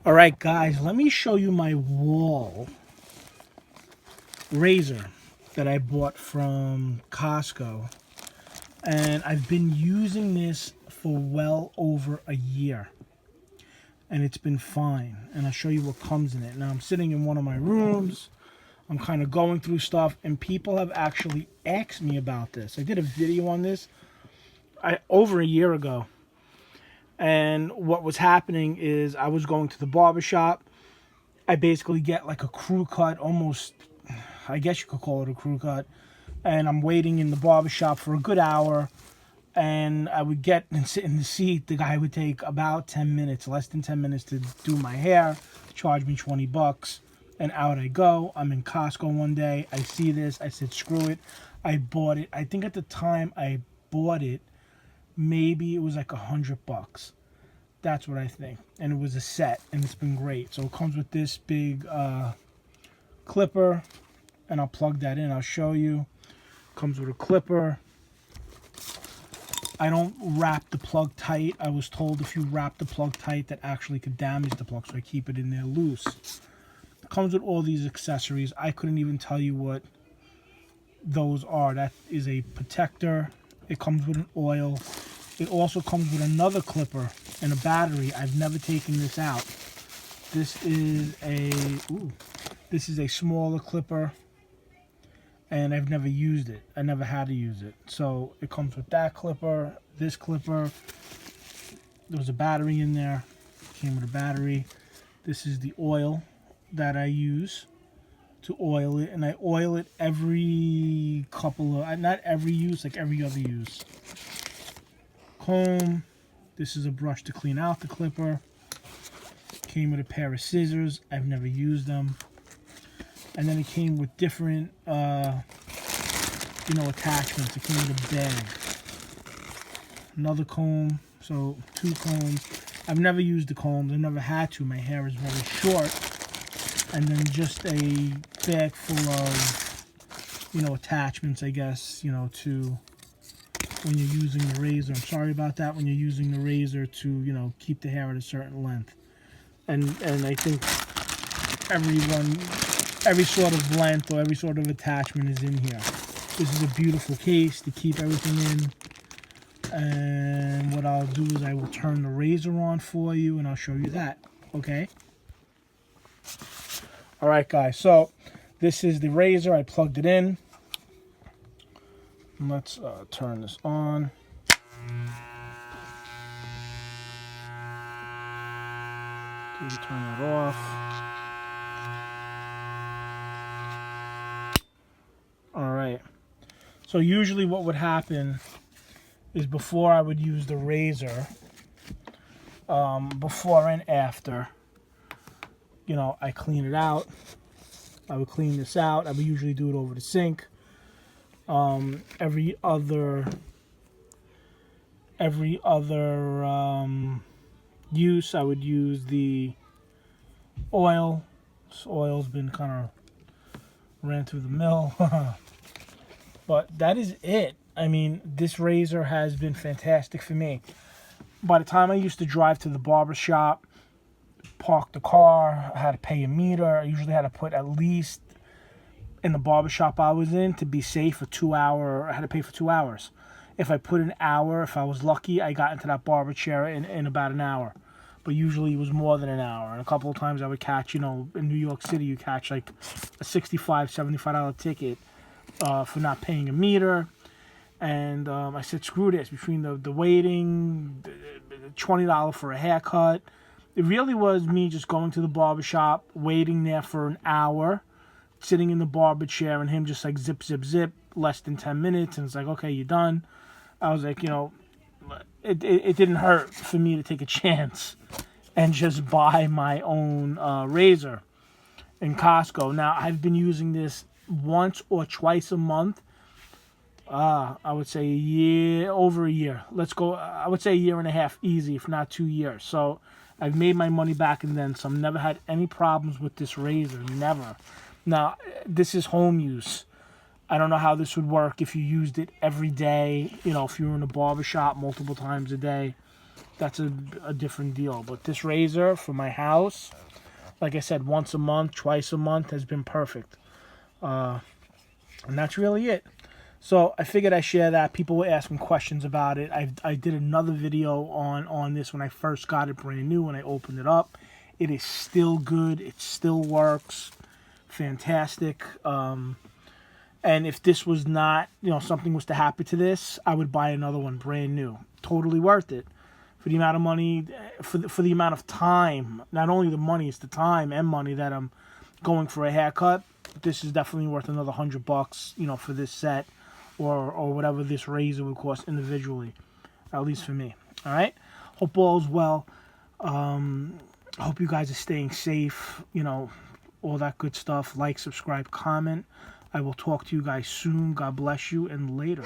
All right, guys, let me show you my WAHL razor that I bought from Costco. And I've been using this for well over a year. And it's been fine. And I'll show you what comes in it. Now, I'm sitting in one of my rooms. I'm kind of going through stuff. And people have actually asked me about this. I did a video on this over a year ago. And what was happening is I was going to the barber shop. I basically get like a crew cut, almost, I guess you could call it a crew cut. And I'm waiting in the barber shop for a good hour. And I would get and sit in the seat. The guy would take about 10 minutes, less than 10 minutes to do my hair, charge me $20. And out I go. I'm in Costco one day. I see this. I said, screw it. I bought it. I think at the time I bought it, maybe it was like $100. That's what I think. And it was a set, and it's been great. So it comes with this big clipper, and I'll plug that in. I'll show you. Comes with a clipper. I don't wrap the plug tight. I was told if you wrap the plug tight, that actually could damage the plug, so I keep it in there loose. It comes with all these accessories. I couldn't even tell you what those are. That is a protector. It comes with an oil. It also comes with another clipper and a battery. I've never taken this out. This is a smaller clipper, and I've never used it. I never had to use it. So it comes with that clipper, this clipper. There was a battery in there. Came with a battery. This is the oil that I use to oil it, and I oil it every couple of, not every use, like every other use. Comb. This is a brush to clean out the clipper. Came with a pair of scissors. I've never used them. And then it came with different attachments. It came with a bag. Another comb. So 2 combs. I've never used the combs. I've never had to. My hair is very short. And then just a bag full of attachments, I guess, to when you're using the razor. I'm sorry about that. When you're using the razor to, keep the hair at a certain length. And I think every sort of length or every sort of attachment is in here. This is a beautiful case to keep everything in. And what I'll do is I will turn the razor on for you, and I'll show you that. Okay? All right, guys. So this is the razor. I plugged it in. Let's turn this on. Turn that off. All right. So usually what would happen is before I would use the razor, before and after, I clean it out. I would clean this out. I would usually do it over the sink. Every other use, I would use the oil. This oil's been kind of ran through the mill. But that is it. I mean, this razor has been fantastic for me. By the time I used to drive to the barber shop, park the car, I had to pay a meter. I usually had to put at least, in the barber shop I was in, to be safe, for 2 hours. I had to pay for 2 hours. If I put an hour, if I was lucky, I got into that barber chair in about an hour. But usually it was more than an hour. And a couple of times I would catch, in New York City, you catch like a $65, $75 ticket for not paying a meter. And I said, screw this. Between the waiting, the $20 for a haircut, it really was me just going to the barber shop, waiting there for an hour, sitting in the barber chair, and him just like zip, zip, zip, less than 10 minutes. And it's like, okay, you're done. I was like, it didn't hurt for me to take a chance and just buy my own razor in Costco. Now, I've been using this once or twice a month. I would say over a year. Let's go, I would say a year and a half, easy, if not 2 years. So I've made my money back and then some. Never had any problems with this razor, never. Now, this is home use. I don't know how this would work if you used it every day, if you were in a barber shop multiple times a day. that's a different deal. But this razor for my house, like I said, once a month, twice a month has been perfect. And that's really it. So I figured I'd share that. People were asking questions about it. I did another video on this when I first got it brand new, when I opened it up. It is still good. It still works. Fantastic. And if this was not, something was to happen to this, I would buy another one brand new. Totally worth it. For the amount of money, for the amount of time, not only the money, it's the time and money that I'm going for a haircut. This is definitely worth another $100, for this set, or whatever this razor would cost individually, at least for me. All right. Hope all is well. Hope you guys are staying safe. All that good stuff. Like, subscribe, comment. I will talk to you guys soon. God bless you, and later.